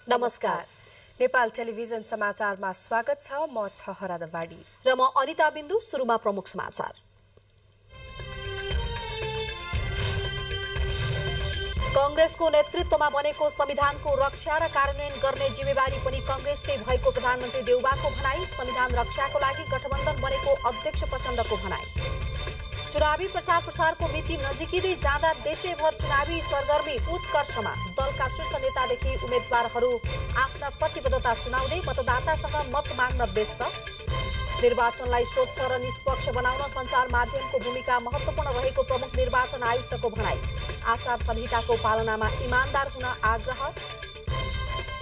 नमस्कार। नेपाल टेलिभिजन समाचारमा स्वागत छ। म छहरा दवाडी र म अनिता बिन्दु। सुरुमा प्रमुख समाचार। कांग्रेसको नेतृत्वमा बनेको संविधानको रक्षा र कार्यान्वयन गर्ने जिम्मेवारी पनि कांग्रेसकै भएको प्रधानमन्त्री देउवाको भनाई। संविधान रक्षाको लागि गठबन्धन बनेको अध्यक्ष प्रचण्डको भनाई। चुनावी प्रचार प्रसारको मिति नजिकिँदै जाँदा देशैभर चुनावी सरगर्मी उत्कर्षमा। दलका शीर्ष नेतादेखि उम्मेद्वारहरू आफ्ना प्रतिबद्धता सुनाउँदै मतदातासँग मत माग्न व्यस्त। निर्वाचनलाई स्वच्छ र निष्पक्ष बनाउन सञ्चार माध्यमको भूमिका महत्त्वपूर्ण रहेको प्रमुख निर्वाचन आयुक्तको भनाई। आचार संहिताको पालनामा इमानदार हुन आग्रह।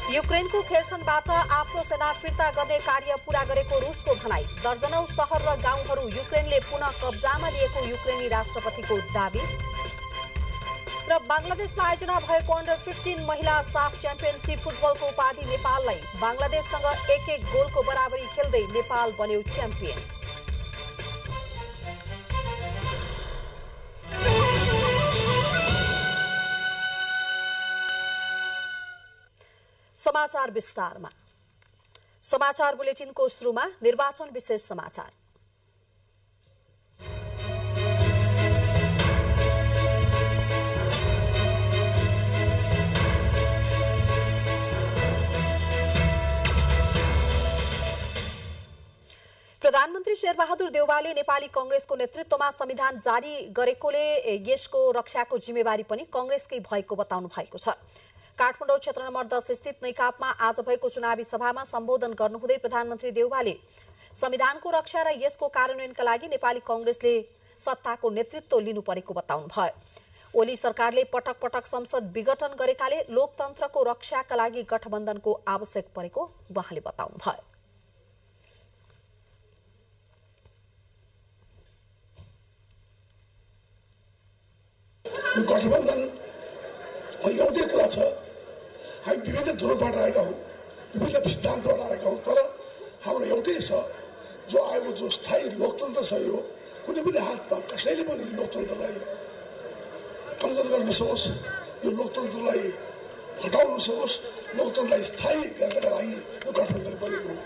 युक्रेनको खेर्सनबाट आफ्नो सेना फिर्ता गर्ने कार्य पूरा गरेको रुसको भनाई। दर्जनौं शहर र गाउँहरू युक्रेनले पुनः कब्जामा लिएको युक्रेनी राष्ट्रपतिको दावी। र बङ्गलादेशमा आयोजना भएको अन्डर-15 महिला साफ च्याम्पियनशिप फुटबलको उपाधि नेपाललाई। बङ्गलादेशसँग 1-1 गोलको बराबरी खेल्दै नेपाल बन्यो च्याम्पियन। समाचार विस्तारमा। समाचार बुलेटिनको सुरुमा निर्वाचन विशेष समाचार। प्रधानमन्त्री शेरबहादुर देउवाले नेपाली कांग्रेसको नेतृत्वमा संविधान जारी गरेकोले यसको रक्षाको जिम्मेवारी पनि कांग्रेसकै भएको बताउनु भएको छ। काठमाडौँ क्षेत्र नम्बर 10 स्थित नैकापमा आज भएको चुनावी सभामा सम्बोधन गर्नुहुँदै प्रधानमन्त्री देउवाले संविधानको रक्षा र यसको कार्यान्वयनका लागि नेपाली कांग्रेसले सत्ताको नेतृत्व लिनु परेको बताउनु भयो। ओली सरकारले पटक पटक संसद विघटन गरेकाले लोकतन्त्रको रक्षाका लागि गठबन्धनको आवश्यक परेको उहाँले बताउनु भयो। गठबन्धन एउटै कुरा छ, हामी विभिन्न ध्रुवबाट आएका हौँ, विभिन्न सिद्धान्तबाट आएका हौँ, तर हाम्रो एउटै छ, जो आएको जो स्थायी लोकतन्त्र छ, यो कुनै पनि हालतमा कसैले पनि लोकतन्त्रलाई कमजोर गर्न नसकोस्, यो लोकतन्त्रलाई हटाउन नसकोस्, लोकतन्त्रलाई स्थायी गर्नका लागि यो गठबन्धन बनेको हो।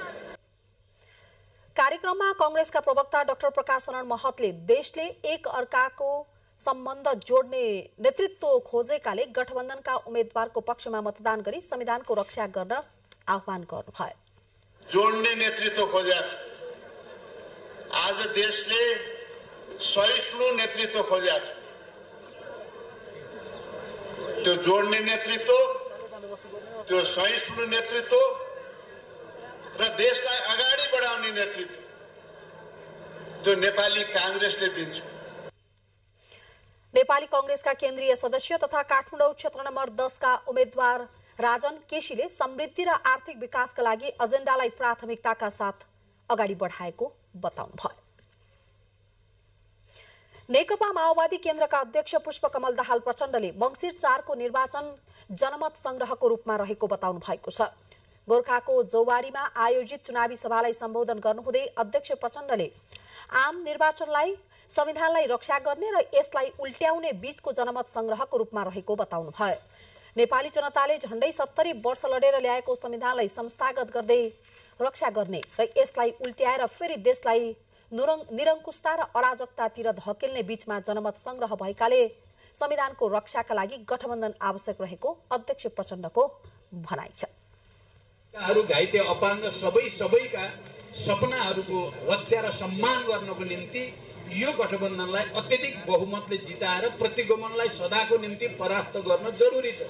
कार्यक्रममा कांग्रेसका प्रवक्ता डाक्टर प्रकाश शरण महतले देशले एक अर्काको सम्बन्ध जोड्ने नेतृत्व खोजेकाले गठबन्धनका उम्मेद्वारको पक्षमा मतदान गरी संविधानको रक्षा गर्न आह्वान गर्नुभयो। जोड्ने नेतृत्व खोजेको छ। आज देशले सहिष्णु नेतृत्व खोजेको छ। त्यो जोड्ने नेतृत्व, त्यो सहिष्णु नेतृत्व र देशलाई अगाडि बढाउने नेतृत्व त्यो नेपाली कांग्रेसले दिन्छ। नेपाली कांग्रेसका केन्द्रीय सदस्य तथा काठमाडौँ क्षेत्र नम्बर 10 का उम्मेद्वार राजन केसीले समृद्धि र आर्थिक विकासका लागि एजेन्डालाई प्राथमिकताका साथ अगाडि बढाएको बताउनु भयो। नेकपा माओवादी केन्द्रका अध्यक्ष पुष्पकमल दाहाल प्रचण्डले मंसिर 4 को निर्वाचन जनमत संग्रहको रूपमा रहेको बताउनु भएको छ। गोर्खाको जौवारीमा आयोजित चुनावी सभालाई सम्बोधन गर्नुहुँदै अध्यक्ष प्रचण्डले आम निर्वाचनलाई संविधानलाई रक्षा गर्ने र यसलाई उल्ट्याउने बीचको जनमत संग्रहको रूपमा रहेको बताउनु भयो। नेपाली जनताले झण्डै 70 वर्ष लडेर ल्याएको संविधानलाई संस्थागत गर्दै रक्षा गर्ने र यसलाई उल्ट्याएर फेरि देशलाई निरङ्कुशता र अराजकतातिर धकेल्ने बीचमा जनमत संग्रह भएकाले संविधानको रक्षाका लागि गठबन्धन आवश्यक रहेको अध्यक्ष प्रचण्डको भनाइ छ। घाइते अपाङ्ग सबैका सपनाहरूको रक्षा र सम्मान गर्नको निम्ति यो गठबन्धनलाई अत्यधिक बहुमतले जिताएर प्रतिगमनलाई सदाको निम्ति परास्त गर्न जरुरी छ।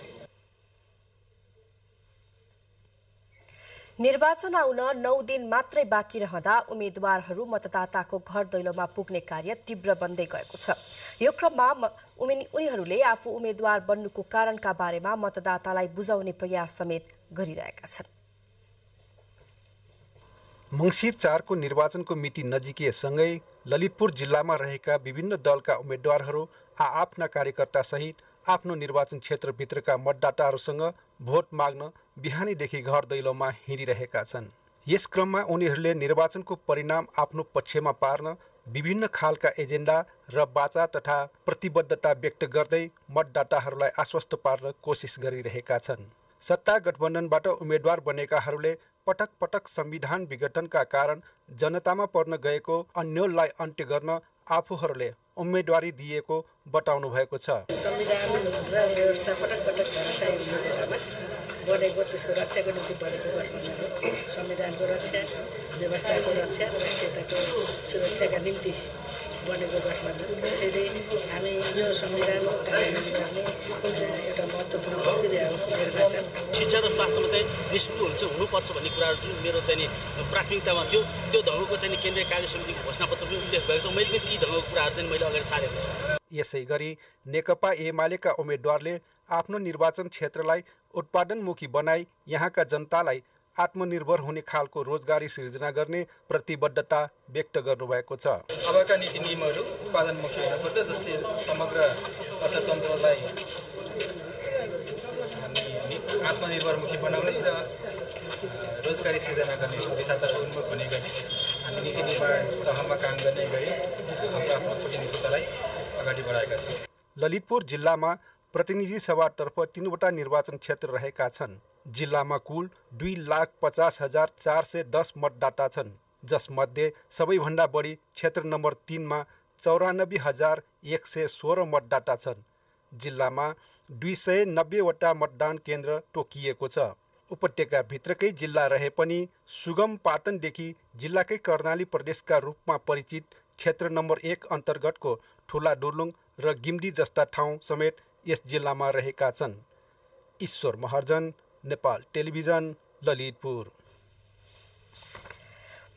निर्वाचन आउन 9 दिन मात्रै बाँकी रहँदा उम्मेद्वारहरू मतदाताको घर दैलोमा पुग्ने कार्य तीव्र बन्दै गएको छ। यो क्रममा उनीहरूले आफू उम्मेद्वार बन्नुको कारणका बारेमा मतदातालाई बुझाउने प्रयास समेत गरिरहेका छन्। मंसिर 4 को निर्वाचनको मिति नजिकिएसँगै ललितपुर जिल्लामा रहेका विभिन्न दलका उम्मेद्वारहरू आफ्ना कार्यकर्ता सहित आफ्नो निर्वाचन क्षेत्रभित्रका मतदाताहरूसँग भोट माग्न बिहानैदेखि घर दैलोमा हिँडिरहेका छन्। यस क्रममा उनीहरूले निर्वाचनको परिणाम आफ्नो पक्षमा पार्न विभिन्न खालका एजेन्डा र वाचा तथा प्रतिबद्धता व्यक्त गर्दै मतदाताहरूलाई आश्वस्त पार्न कोसिस गरिरहेका छन्। सत्ता गठबन्धनबाट उम्मेद्वार बनेकाहरूले पटक पटक संविधान विघटनका कारण जनतामा पर्न गएको अन्योललाई अन्त्य गर्न आफूहरूले उम्मेदवारी दिएको बताउनु भएको छ। संविधान र व्यवस्था पटक पटक धराशायी हुने बेलामा बनेको त्यसको रक्षाको निम्ति बनेको गठबन्धन हो। संविधानको रक्षा, व्यवस्थाको रक्षा, राष्ट्रियताको सुरक्षाका निम्ति बनेको गठबन्धन। त्यसैले हामी यो संविधान कार्यान्वयन गर्ने एउटा महत्त्वपूर्ण प्रक्रिया हो निर्वाचन। शिक्षा र स्वास्थ्यमा चाहिँ निःशुल्क हुन्छ हुनुपर्छ भन्ने कुराहरू जुन मेरो चाहिँ प्राथमिकतामा थियो त्यो ढङ्गको चाहिँ केन्द्रीय कार्य समितिको घोषणापत्रमा उल्लेख भएको छ। मैले पनि ती ढङ्गको कुराहरू चाहिँ मैले अगाडि सारेको छु। यसै गरी नेकपा एमालेका उम्मेद्वारले आफ्नो निर्वाचन क्षेत्रलाई उत्पादनमुखी बनाई यहाँका जनतालाई आत्मनिर्भर हुने खालको रोजगारी सृजना गर्ने प्रतिबद्धता व्यक्त गर्नुभएको छ। अबका नीति नियमहरू उत्पादनमुखी हुनुपर्छ, जसले समग्र अर्थतन्त्रलाई आत्मनिर्भरमुखी बनाउने र रोजगारी सृजना गर्ने दिशातर्फ उन्मुख हुने गरी हामी नीति निर्माण तहमा काम गर्ने गरी हाम्रो आफ्नो प्रतिनिधित्वलाई अगाडि बढाएका छौँ। ललितपुर जिल्लामा प्रतिनिधि सभातर्फ 3वटा निर्वाचन क्षेत्र रहेका छन्। जिल्लामा कुल 2,50,410 मतदाता छन्, जसमध्ये सबैभन्दा बढी क्षेत्र नम्बर 3 मा 94,116 मतदाता छन्। जिल्लामा 290वटा मतदान केन्द्र तोकिएको छ। उपत्यकाभित्रकै जिल्ला रहे पनि सुगम पाटनदेखि जिल्लाकै कर्णाली प्रदेशका रूपमा परिचित क्षेत्र नम्बर 1 अन्तर्गतको ठुला दुर्लुङ र गिम्डी जस्ता ठाउँ समेत यस जिल्लामा रहेका छन्। ईश्वर महर्जन, नेपाल टेलिभिजन, ललितपुर।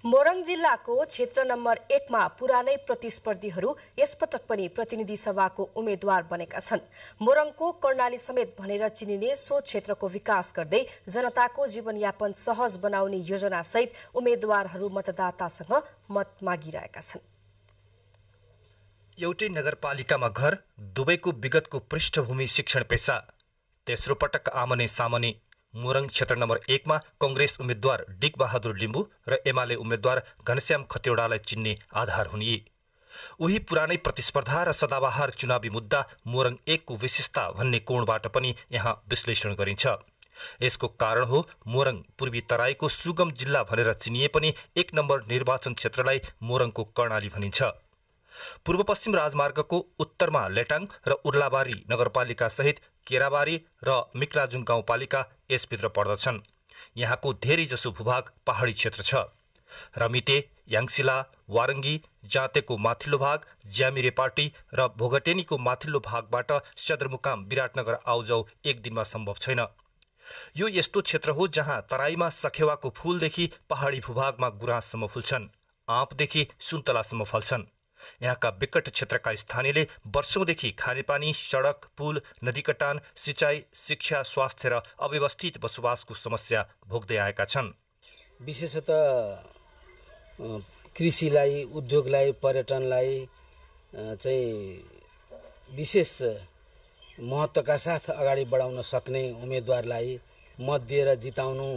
मोरङ जिल्लाको क्षेत्र नम्बर 1 मा पुरानै प्रतिस्पर्धीहरू यसपटक पनि प्रतिनिधि सभाको उम्मेद्वार बनेका छन्। मोरङको कर्णाली समेत भनेर चिनिने सो क्षेत्रको विकास गर्दै जनताको जीवनयापन सहज बनाउने योजना सहित उम्मेद्वारहरू मतदातासँग मत मागिरहेका छन्। एउटै नगरपालिकामा घर, दुवैको विगतको पृष्ठभूमि शिक्षण पेशा, तेस्रो पटक आमने सामने। मोरङ क्षेत्र नम्बर 1 मा कांग्रेस उम्मेद्वार डिक बहादुर लिम्बू र एमाले उम्मेद्वार घनश्याम खतिवड़ालाई चिन्ने आधार हुने उही पुरानै प्रतिस्पर्धा र सदाबहार चुनावी मुद्दा मोरङ 1 को विशेषता भन्ने कोणबाट पनि यहाँ विश्लेषण गरिन्छ। यसको कारण हो मोरङ पूर्वी तराईको सुगम जिल्ला भनेर चिनिए पनि 1 नम्बर निर्वाचन क्षेत्रलाई मोरङको कर्णाली भनिन्छ। पूर्व पश्चिम राजमार्गको उत्तरमा लेटाङ र उर्लाबारी नगरपालिका सहित केराबारी र मिक्लाजुङ गाउँपालिका यसभित्र पर्दछन्। यहाँको धेरै जसो भूभाग पहाडी क्षेत्र छ। रमिटे, याङसिला, वारङ्गी, जाँतेको माथिल्लो भाग, ज्यामिरेपाटी र भोगटेनीको माथिल्लो भागबाट सदरमुकाम विराटनगर आउजाउ एक दिनमा सम्भव छैन। यो यस्तो क्षेत्र हो जहाँ तराईमा सखेवाको फूलदेखि पहाडी भूभागमा गुराँससम्म फुल्छन्, आँपदेखि सुन्तलासम्म फल्छन्। यहाँका विकट क्षेत्रका स्थानीयले वर्षौंदेखि खानेपानी, सडक, पुल, नदीकटान, सिंचाई, शिक्षा, स्वास्थ्य र अव्यवस्थित बसोबासको समस्या भोग्दै आएका छन्। विशेषतः कृषिलाई, उद्योगलाई, पर्यटनलाई चाहिँ विशेष महत्त्वका साथ अगाडि बढाउन सक्ने उम्मेदवारलाई मत दिएर जिताउनु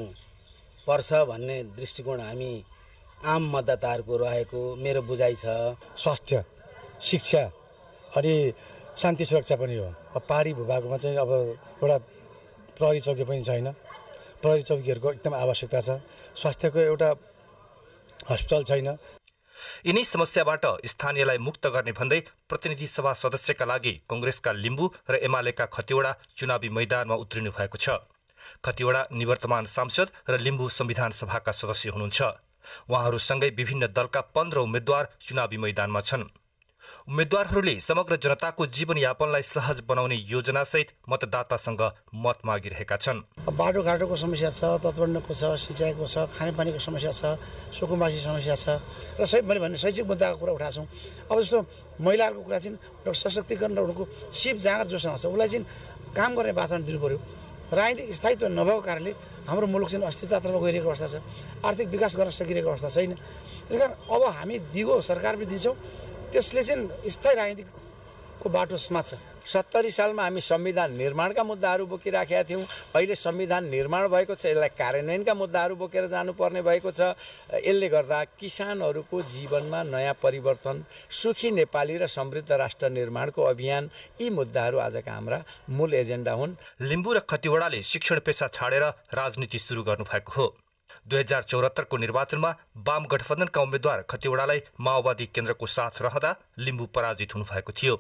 पर्छ भन्ने दृष्टिकोण हामी आम मतदाताहरूको रहेको मेरो बुझाइ छ। स्वास्थ्य, शिक्षा अनि शान्ति सुरक्षा पनि हो। पहाडी भूभागमा चाहिँ अब एउटा प्रहरी चौकी पनि छैन। प्रहरी चौकीहरूको एकदम आवश्यकता छ। स्वास्थ्यको एउटा अस्पताल छैन। यिनै समस्याबाट स्थानीयलाई मुक्त गर्ने भन्दै प्रतिनिधि सभा सदस्यका लागि कांग्रेसका लिम्बू र एमालेका खतिवड़ा चुनावी मैदानमा उत्रिनु भएको छ। खतिवड़ा निवर्तमान सांसद र लिम्बू संविधान सभाका सदस्य हुनुहुन्छ। उहाँहरूसँगै विभिन्न दलका 15 उम्मेद्वार चुनावी मैदानमा छन्। उम्मेद्वारहरूले समग्र जनताको जीवनयापनलाई सहज बनाउने योजनासहित मतदातासँग मत मागिरहेका छन्। बाटोघाटोको समस्या छ, तटबन्धको छ, सिँचाइको छ, खानेपानीको समस्या छ, सुकुम्बासी समस्या छ र मैले भने शैक्षिक मुद्दाको कुरा उठाएको छौँ। अब जस्तो महिलाहरूको कुरा चाहिँ एउटा सशक्तिकरण र उनको सिप जाँगर जोसँग छ उसलाई चाहिँ काम गर्ने वातावरण दिनु पर्यो। राजनीतिक स्थायित्व नभएको कारणले हाम्रो मुलुक चाहिँ अस्थिरतातर्फ गइरहेको अवस्था छ। आर्थिक विकास गर्न सकिरहेको अवस्था छैन। त्यसकारण अब हामी दिगो सरकार पनि दिन्छौँ, त्यसले चाहिँ स्थायी राजनीतिक को बाटो समात्छ। 70 सालमा हामी संविधान निर्माणका मुद्दाहरू बोकिराखेका थियौँ। अहिले संविधान निर्माण भएको छ, यसलाई कार्यान्वयनका मुद्दाहरू बोकेर जानुपर्ने भएको छ। यसले गर्दा किसानहरूको जीवनमा नयाँ परिवर्तन, सुखी नेपाली र समृद्ध राष्ट्र निर्माणको अभियान, यी मुद्दाहरू आजका हाम्रा मूल एजेन्डा हुन्। लिम्बू र खतिवडाले शिक्षण पेसा छाडेर राजनीति सुरु गर्नुभएको हो। 2074 को निर्वाचनमा वाम गठबन्धनका उम्मेद्वार खतिवडालाई माओवादी केन्द्रको साथ रहँदा लिम्बू पराजित हुनुभएको थियो।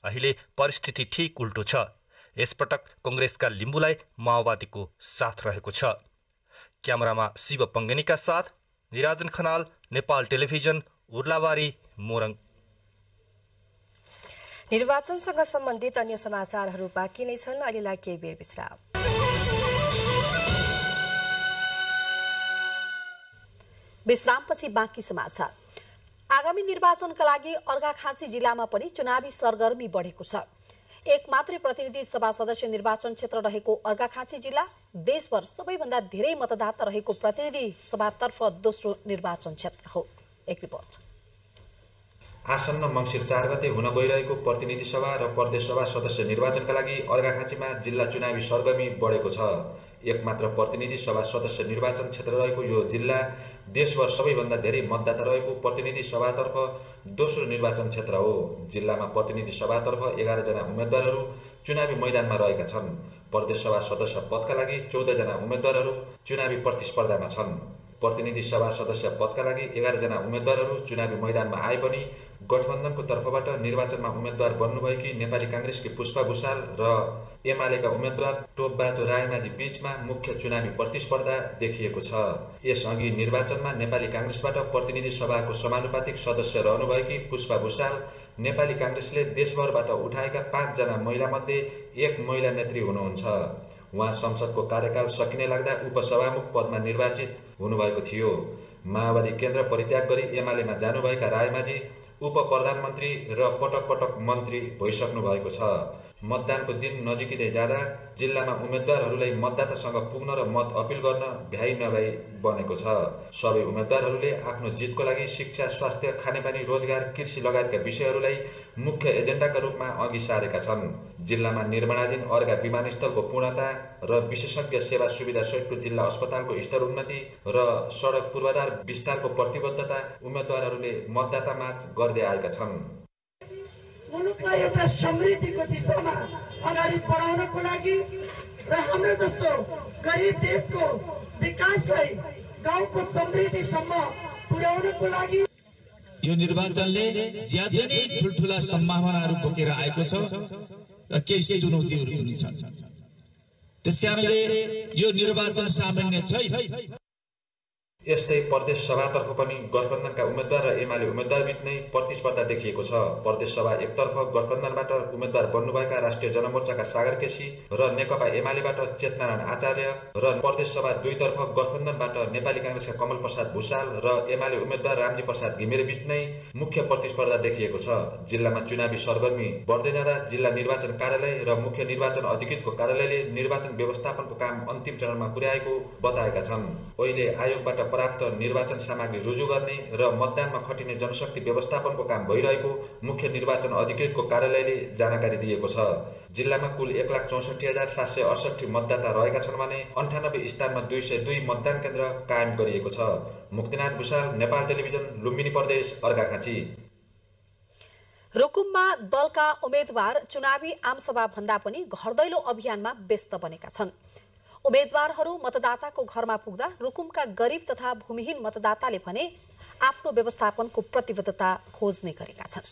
अहिले परिस्थिति ठीक उल्टो छ। यसपटक कंग्रेसका लिम्बूलाई माओवादीको साथ रहेको छ। क्यामेरामा शिव पंगेनीका साथ निराजन खनाल, नेपाल टेलिभिजन, उर्लाबारी, मोरङ। निर्वाचनसँग सम्बन्धित अन्य समाचारहरू बाँकी नै छन्। अहिलेलाई केही बेर विश्राम। विश्रामपछि बाँकी समाचार। आगामी निर्वाचनका लागि अर्घाखाँची जिल्लामा पनि चुनावी सरगर्मी बढेको छ। एक मात्रै प्रतिनिधि सभा सदस्य निर्वाचन क्षेत्र रहेको अर्घाखाँची जिल्ला देशभर सबैभन्दा धेरै मतदाता रहेको प्रतिनिधि सभातर्फ दोस्रो निर्वाचन क्षेत्र हो। एक रिपोर्ट। आसन्न मङ्सिर 4 गते हुन गइरहेको प्रतिनिधि सभा र प्रदेश सभा सदस्य निर्वाचनका लागि अर्घाखाँचीमा जिल्ला चुनावी सरगर्मी बढेको छ। एक मात्र प्रतिनिधि सभा सदस्य निर्वाचन क्षेत्र रहेको यो जिल्ला देशभर सबैभन्दा धेरै मतदाता रहेको प्रतिनिधि सभातर्फ दोस्रो निर्वाचन क्षेत्र हो। जिल्लामा प्रतिनिधि सभातर्फ 11 जना उम्मेद्वारहरू चुनावी मैदानमा रहेका छन्। प्रदेश सभा सदस्य पदका लागि 14 जना उम्मेद्वारहरू चुनावी प्रतिस्पर्धामा छन्। प्रतिनिधि सभा सदस्य पदका लागि 11 जना उम्मेद्वारहरू चुनावी मैदानमा आए पनि गठबन्धनको तर्फबाट निर्वाचनमा उम्मेद्वार बन्नुभएकी नेपाली कांग्रेसकी पुष्पा भुषाल र एमालेका उम्मेद्वार टोपबहादुर रायमाझी बीचमा मुख्य चुनावी प्रतिस्पर्धा देखिएको छ। यसअघि निर्वाचनमा नेपाली कांग्रेसबाट प्रतिनिधि सभाको समानुपातिक सदस्य रहनुभएकी पुष्पा भुषाल नेपाली कांग्रेसले देशभरबाट उठाएका 5 जना महिला मध्ये एक महिला नेत्री हुनुहुन्छ। उहाँ संसदको कार्यकाल सकिने लाग्दा उपसभामुख पदमा निर्वाचित हुनुभएको थियो। माओवादी केन्द्र परित्याग गरी एमालेमा जानुभएका रायमाझी उप प्रधानमन्त्री र पटक पटक मन्त्री भइसक्नु भएको छ। मतदानको दिन नजिकिँदै जाँदा जिल्लामा उम्मेद्वारहरूलाई मतदातासँग पुग्न र मत अपिल गर्न भ्याइ नभ्याइ बनेको छ। सबै उम्मेद्वारहरूले आफ्नो जितको लागि शिक्षा, स्वास्थ्य, खानेपानी, रोजगार, कृषि लगायतका विषयहरूलाई मुख्य एजेन्डाका रूपमा अघि सारेका छन्। जिल्लामा निर्माणाधीन अर्घा विमानस्थलको पूर्णता र विशेषज्ञ सेवा सुविधा सहितको जिल्ला अस्पतालको स्तर उन्नति र सडक पूर्वाधार विस्तारको प्रतिबद्धता उम्मेद्वारहरूले मतदातामाझ गर्दै आएका छन्। मुलुकलाई एउटा समृद्धिको दिशामा अगाडि बढाउनको लागि र हाम्रो जस्तो गरिब देशको विकासलाई गाउँको समृद्धिसम्म पुर्याउनको लागि यो निर्वाचनले ज्यादै नै ठुलठुला सम्भावनाहरू बोकेर आएको छ र केही चुनौतीहरू पनि छन्। त्यसकारणले यो निर्वाचन सामान्य छैन। यस्तै प्रदेश सभातर्फ पनि गठबन्धनका उम्मेद्वार र एमाले उम्मेद्वार बीच नै प्रतिस्पर्धा देखिएको छ। प्रदेश सभा एकतर्फ गठबन्धनबाट उम्मेद्वार बन्नुभएका राष्ट्रिय जनमोर्चाका सागर केसी र नेकपा एमालेबाट चेतनारायण आचार्य र प्रदेश सभा दुईतर्फ गठबन्धनबाट नेपाली कांग्रेसका कमल प्रसाद भुषाल र एमाले उम्मेद्वार रामजी प्रसाद घिमिरे बीच नै मुख्य प्रतिस्पर्धा देखिएको छ। जिल्लामा चुनावी सरगर्मी बढ्दै जाँदा जिल्ला निर्वाचन कार्यालय र मुख्य निर्वाचन अधिकृतको कार्यालयले निर्वाचन व्यवस्थापनको काम अन्तिम चरणमा पुर्याएको बताएका छन्। अहिले आयोगबाट प्राप्त निर्वाचन सामग्री रुजु गर्ने र मतदानमा खटिने जनशक्ति व्यवस्थापनको काम भइरहेको मुख्य निर्वाचन अधिकृतको कार्यालयले जानकारी दिएको छ। जिल्लामा कुल 1,64,768 मतदाता रहेका छन् भने 98 स्थानमा 202 मतदान केन्द्र कायम गरिएको छ। मुक्तिनाथ भुषाल, नेपाल टेलिभिजन, लुम्बिनी प्रदेश, अर्घाखाँची। रुकुममा दलका उम्मेद्वार चुनावी आमसभा भन्दा पनि घर दैलो अभियानमा व्यस्त बनेका छन्। उम्मेद्वारहरू मतदाताको घरमा पुग्दा रुकुमका गरिब तथा भूमिहीन मतदाताले भने आफ्नो व्यवस्थापनको प्रतिबद्धता खोज्ने गरेका छन्।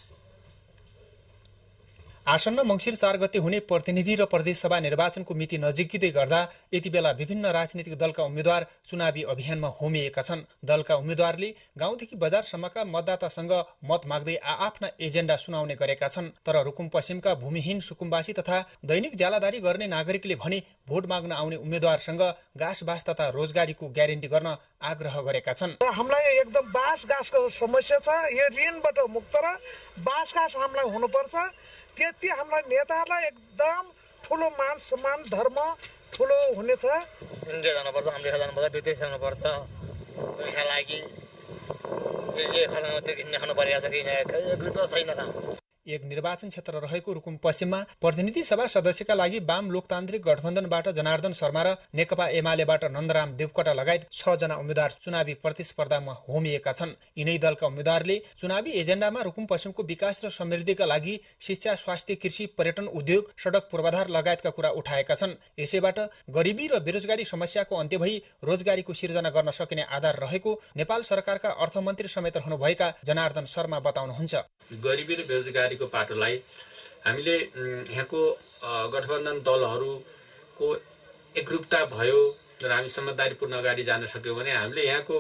आसन्न मङ्सिर 4 गते हुने प्रतिनिधि र प्रदेश सभा निर्वाचनको मिति नजिकिँदै गर्दा यति बेला विभिन्न राजनीतिक दलका उम्मेद्वार चुनावी अभियानमा होमिएका छन्। दलका उम्मेद्वारले गाउँदेखि बजारसम्मका मतदातासँग मत माग्दै आआफ्ना एजेन्डा सुनाउने गरेका छन्। तर रुकुम पश्चिमका भूमिहीन सुकुम्बासी तथा दैनिक ज्यालादारी गर्ने नागरिकले भने भोट माग्न आउने उम्मेद्वारसँग घाँस तथा रोजगारीको ग्यारेन्टी गर्न आग्रह गरेका छन्। हामीलाई एकदम बाँसघाँसको समस्या छ। यो ऋणबाट मुक्त र बाँसघाँस हामीलाई हुनुपर्छ। त्यति हामीलाई नेताहरूलाई एकदम ठुलो मान सम्मान धर्म ठुलो हुनेछ। इन्डिया जानुपर्छ, अमेरिका जानुपर्छ, विदेश जानुपर्छ। पैसा लागि खानु परेको छ कि एक रुपियाँ छैन। एक निर्वाचन क्षेत्र रहेको रुकुम पश्चिममा प्रतिनिधि सभा सदस्यका लागि वाम लोकतान्त्रिक गठबन्धनबाट जनार्दन शर्मा र नेकपा एमालेबाट नन्दराम देवकोटा लगायत 6 जना उम्मेद्वार चुनावी प्रतिस्पर्धामा होमिएका छन्। यिनै दलका उम्मेद्वारले चुनावी एजेन्डामा रुकुम पश्चिमको विकास र समृद्धिका लागि शिक्षा, स्वास्थ्य, कृषि, पर्यटन, उद्योग, सडक पूर्वाधार लगायतका कुरा उठाएका छन्। यसैबाट गरिबी र बेरोजगारी समस्याको अन्त्य भई रोजगारीको सिर्जना गर्न सकिने आधार रहेको नेपाल सरकारका अर्थमन्त्री समेत रहनुभएका जनार्दन शर्मा बताउनुहुन्छ। गरिबी र बेरोजगारीको पाटोलाई हामीले यहाँको गठबन्धन दलहरूको एकरूपता भयो र हामी समझदारीपूर्ण अगाडि जान सक्यौँ भने हामीले यहाँको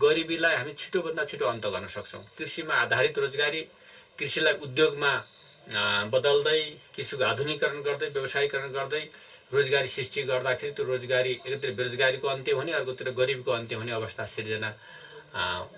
गरिबीलाई हामी छिटोभन्दा छिटो अन्त गर्न सक्छौँ। कृषिमा आधारित रोजगारी, कृषिलाई उद्योगमा बदल्दै, कृषिको आधुनिकीकरण गर्दै, व्यवसायीकरण गर्दै रोजगारी सृष्टि गर्दाखेरि त्यो रोजगारी एकतिर बेरोजगारीको अन्त्य हुने, अर्कोतिर गरिबीको अन्त्य हुने अवस्था सिर्जना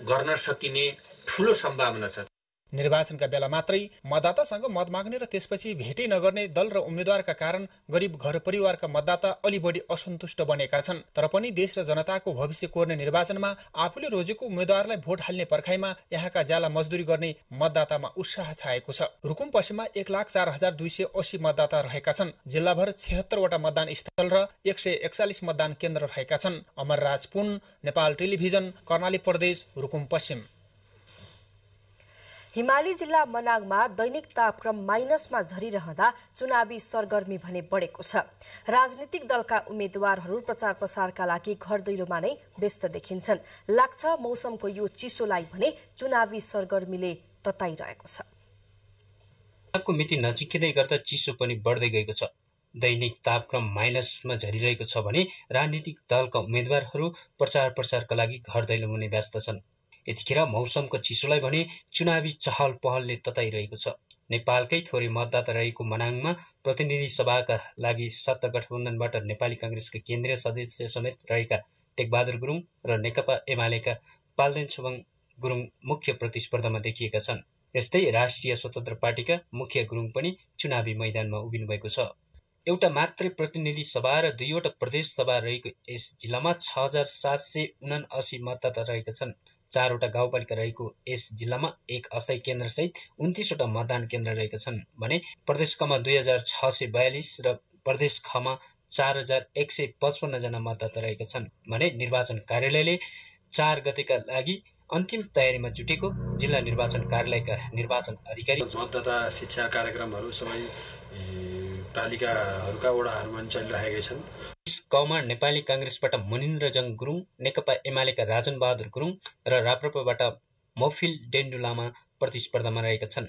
गर्न सकिने ठूलो सम्भावना छ। निर्वाचनका बेला मात्रै मतदातासँग मत माग्ने र त्यसपछि भेटै नगर्ने दल र उम्मेद्वारका कारण गरिब घर परिवारका मतदाता अलि बढी असन्तुष्ट बनेका छन्। तर पनि देश र जनताको भविष्य कोर्ने निर्वाचनमा आफूले रोजेको उम्मेद्वारलाई भोट हाल्ने पर्खाइमा यहाँका ज्याला मजदुरी गर्ने मतदातामा उत्साह छाएको छ। रुकुम पश्चिममा 1,04,280 मतदाता रहेका छन्। जिल्लाभर 76 वटा मतदान स्थल र 141 मतदान केन्द्र रहेका छन्। अमरराज पुन, नेपाल टेलिभिजन, कर्णाली प्रदेश, रुकुम पश्चिम। हिमाली जिल्ला मनाङमा दैनिक तापक्रम माइनसमा झरिरहँदा चुनावी सरगर्मी भने बढेको छ। राजनीतिक दलका उम्मेद्वारहरू प्रचार प्रसारका लागि घर दैलोमा नै व्यस्त देखिन्छन्। लाग्छ मौसमको यो चिसोलाई भने चुनावी सरगर्मीले तताइरहेको छ। मिति नजिकै गर्दा चिसो पनि बढ्दै गएको छ। दैनिक तापक्रम माइनसमा झरिरहेको छ भने राजनीतिक दलका उम्मेद्वारहरू प्रचार प्रसारका लागि घर दैलोमा नै व्यस्त छन्। यतिखेर मौसमको चिसोलाई भने चुनावी चहल पहलले तताइरहेको छ। नेपालकै थोरै मतदाता रहेको मनाङमा प्रतिनिधि सभाका लागि सत्ता गठबन्धनबाट नेपाली कांग्रेसका केन्द्रीय सदस्य समेत रहेका टेकबहादुर गुरुङ र नेकपा एमालेका पाल्देन छोबङ गुरुङ मुख्य प्रतिस्पर्धामा देखिएका छन्। यस्तै राष्ट्रिय स्वतन्त्र पार्टीका मुख्य गुरुङ पनि चुनावी मैदानमा उभिनु भएको छ। एउटा मात्रै प्रतिनिधि सभा र 2वटा प्रदेश सभा रहेको यस जिल्लामा 6,779 मतदाता रहेका छन्। 4वटा गाउँपालिका रहेको यस जिल्लामा एक अस्थायी केन्द्र सहित 29वटा मतदान केन्द्र रहेका छन् भने प्रदेश कमा 2,642 र प्रदेश खमा 4,155 जना मतदाता रहेका छन् भने निर्वाचन कार्यालयले 4 गतेका लागि अन्तिम तयारीमा जुटेको जिल्ला निर्वाचन कार्यालयका निर्वाचन अधिकारी मतदाता शिक्षा कार्यक्रमहरू सबै पालिकाहरूका वडाहरूमा चलिरहेका छन्। कमा नेपाली कांग्रेसबाट मनिन्द्रजङ गुरुङ, नेकपा एमालेका राजन बहादुर गुरुङ र राप्रपाबाट मौफिल डेन्डुलामा प्रतिस्पर्धामा रहेका छन्।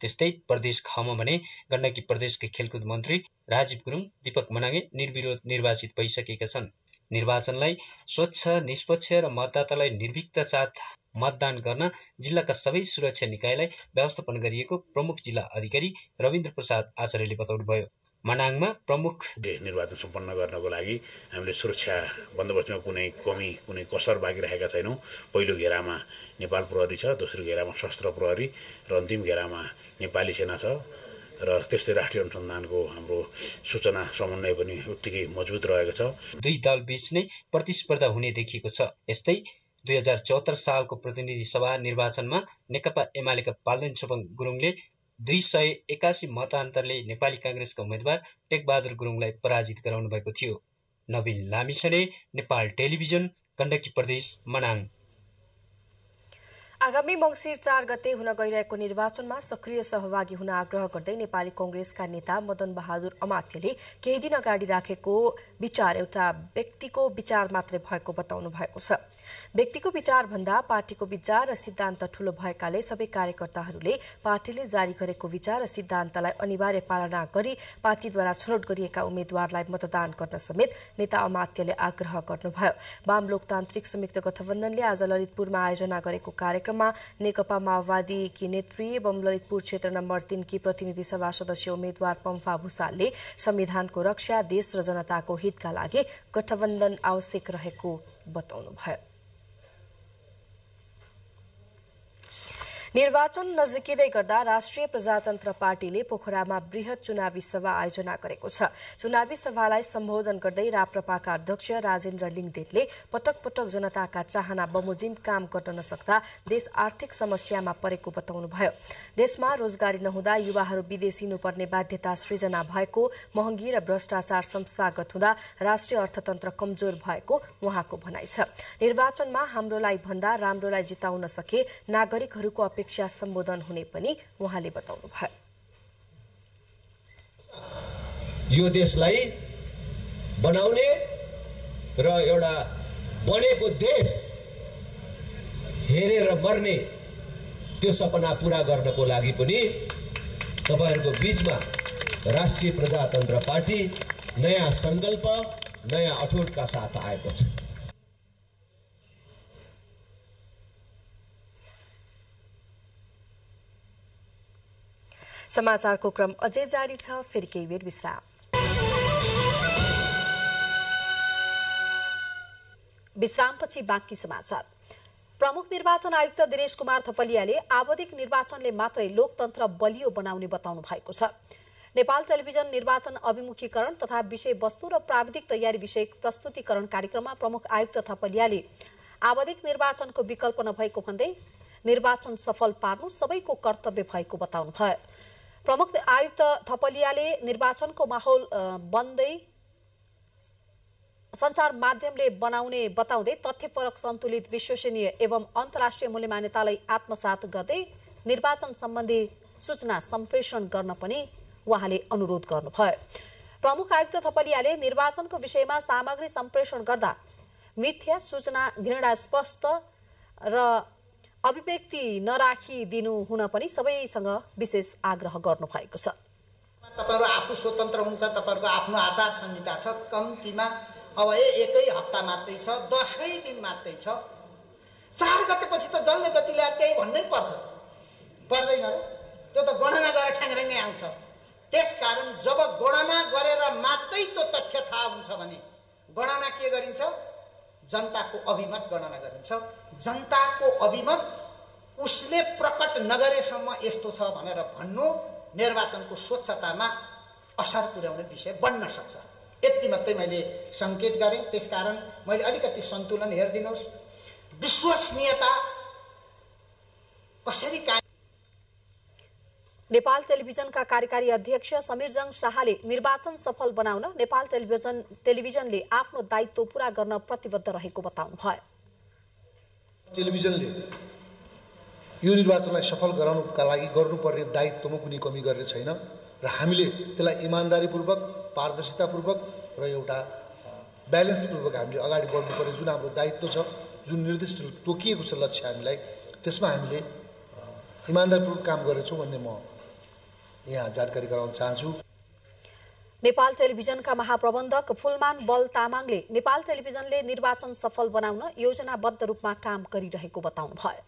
त्यस्तै प्रदेश खमा भने गण्डकी प्रदेशका खेलकुद मन्त्री राजीव गुरुङ, दीपक मनाङे निर्विरोध निर्वाचित भइसकेका छन्। निर्वाचनलाई स्वच्छ, निष्पक्ष र मतदातालाई निर्भीकता साथ मतदान गर्न जिल्लाका सबै सुरक्षा निकायलाई व्यवस्थापन गरिएको प्रमुख जिल्ला अधिकारी रविन्द्र प्रसाद आचार्यले बताउनुभयो। मनाङमा प्रमुख निर्वाचन सम्पन्न गर्नको लागि हामीले सुरक्षा बन्दोबस्तमा कुनै कमी, कुनै कसर बाँकी राखेका छैनौँ। पहिलो घेरामा नेपाल प्रहरी छ, दोस्रो घेरामा सशस्त्र प्रहरी र अन्तिम घेरामा नेपाली सेना छ र त्यस्तै राष्ट्रिय अनुसन्धानको हाम्रो सूचना समन्वय पनि उत्तिकै मजबुत रहेको छ। दुई दल बीच नै प्रतिस्पर्धा हुने देखिएको छ। यस्तै 2074 सालको प्रतिनिधि सभा निर्वाचनमा नेकपा एमालेका पाल्देन छोबङ गुरुङले 281 मतान्तरले नेपाली कांग्रेसका उम्मेद्वार टेकबहादुर गुरुङलाई पराजित गराउनु भएको थियो। नवीन लामिछाने, नेपाल टेलिभिजन, गण्डकी प्रदेश, मनाङ। आगामी मंसिर 4 गते हुन गइरहेको निर्वाचनमा सक्रिय सहभागी हुन आग्रह गर्दै नेपाली कांग्रेसका नेता मदन बहादुर अमात्यले केही दिन अगाडि राखेको विचार एउटा व्यक्तिको विचार मात्रै भएको बताउनु भएको छ। व्यक्तिको विचार भन्दा पार्टीको विचार र सिद्धान्त ठूलो भएकाले सबै कार्यकर्ताहरूले पार्टीले जारी गरेको विचार र सिद्धान्तलाई अनिवार्य पालना गरी पार्टीद्वारा छनौट गरिएका उम्मेद्वारलाई मतदान गर्न समेत नेता अमात्यले आग्रह गर्नुभयो। वाम लोकतान्त्रिक संयुक्त गठबन्धनले आज ललितपुरमा आयोजना गरेको कार्यक्रममा नेकपा माओवादीकी नेत्री एवं ललितपुर क्षेत्र नम्बर 3 की प्रतिनिधि सभा सदस्य उम्मेद्वार पम्फा भूषालले संविधानको रक्षा, देश र जनताको हितका लागि गठबन्धन आवश्यक रहेको बताउनुभयो। निर्वाचन नजिकिँदै गर्दा राष्ट्रिय प्रजातन्त्र पार्टीले पोखरामा बृहत चुनावी सभा आयोजना गरेको छ। चुनावी सभालाई सम्बोधन गर्दै राप्रपाका अध्यक्ष राजेन्द्र लिङदेनले पटक पटक जनताका चाहना बमोजिम काम गर्न नसक्दा देश आर्थिक समस्यामा परेको बताउनुभयो। देशमा रोजगारी नहुँदा युवाहरू विदेशिनुपर्ने बाध्यता सृजना भएको, महँगी र भ्रष्टाचार संस्थागत हुँदा राष्ट्रिय अर्थतन्त्र कमजोर भएको उहाँको भनाइ छ। निर्वाचनमा हाम्रोलाई भन्दा राम्रोलाई जिताउन सके नागरिकहरूको अपेक्षा सम्बोधन हुने पनि उहाँले बताउनुभयो। यो देशलाई बनाउने र एउटा बनेको देश हेरेर मर्ने त्यो सपना पूरा गर्नको लागि पनि तपाईहरुको बीचमा राष्ट्रिय प्रजातन्त्र पार्टी नयाँ संकल्प, नयाँ अठोटका साथ आएको छ। समाचारको क्रम अझै जारी छ, फेरि केही बेर विश्राम। विश्रामपछि बाँकी समाचार। प्रमुख निर्वाचन आयुक्त दिनेश कुमार थपलियाले आवधिक निर्वाचनले मात्रै लोकतन्त्र बलियो बनाउने बताउनु भएको छ। नेपाल टेलिभिजन निर्वाचन अभिमुखीकरण तथा विषयवस्तु र प्राविधिक तयारी विषयक प्रस्तुतिकरण कार्यक्रममा प्रमुख आयुक्त थपलियाले आवधिक निर्वाचनको विकल्प नभएको भन्दै निर्वाचन सफल पार्नु सबैको कर्तव्य भएको बताउनुभयो। प्रमुख आयुक्त थपलियाले निर्वाचनको माहौल बन्दै सञ्चार माध्यमले बनाउने बताउँदै तथ्यपरक, सन्तुलित, विश्वसनीय एवं अन्तर्राष्ट्रिय मूल्य मान्यतालाई आत्मसात गर्दै निर्वाचन सम्बन्धी सूचना सम्प्रेषण गर्न पनि उहाँले अनुरोध गर्नुभयो। प्रमुख आयुक्त थपलियाले निर्वाचनको विषयमा सामग्री सम्प्रेषण गर्दा मिथ्या सूचना, घृणास्पद र अभिव्यक्ति नराखिदिनु हुन पनि सबैसँग विशेष आग्रह गर्नुभएको छ। तपाईहरु आफू स्वतन्त्र हुन्छ, तपाईहरुको आफ्नो आचार संहिता छ। कम्तीमा अब एकै हप्ता मात्रै छ, 10 दिन मात्रै छ। 4 गतेपछि त जसले जति ल्याए त्यही भन्नै पर्छ, पर्दैन र? त्यो त गणना गरेर ठ्याङ्ग्याङ्गै आउँछ। त्यसकारण जब गणना गरेर मात्रै त्यो तथ्य थाहा हुन्छ भने गणना के गरिन्छ? जनताको अभिमत गणना गरिन्छ। जनताको अभिमत उसले प्रकट नगरेसम्म यस्तो छ भनेर भन्नु निर्वाचनको स्वच्छतामा असर पुर्याउने विषय बन्न सक्छ। यति मात्रै मैले संकेत गरेँ। त्यसकारण मैले अलिकति सन्तुलन हेरिदिनुहोस्। विश्वसनीयता कसरी कायम। नेपाल टेलिभिजनका कार्यकारी अध्यक्ष समीरजङ शाहले निर्वाचन सफल बनाउन नेपाल टेलिभिजनले आफ्नो दायित्व पूरा गर्न प्रतिबद्ध रहेको बताउनुभयो। टेलिभिजनले यो निर्वाचनलाई सफल गराउनका लागि गर्नुपर्ने दायित्वमा कुनै कमी गरेको छैन र हामीले त्यसलाई इमानदारीपूर्वक, पारदर्शितापूर्वक र एउटा ब्यालेन्सपूर्वक हामीले अगाडि बढ्नुपर्ने जुन हाम्रो दायित्व छ, जुन निर्दिष्ट तोकिएको छ लक्ष्य हामीलाई, त्यसमा हामीले इमानदारीपूर्वक काम गरेछौँ भन्ने म यहाँ जानकारी गराउन चाहन्छु। नेपाल टेलिभिजनका महाप्रबन्धक फुलमान बल तामाङले नेपाल टेलिभिजनले निर्वाचन सफल बनाउन योजनाबद्ध रूपमा काम गरिरहेको बताउनुभयो।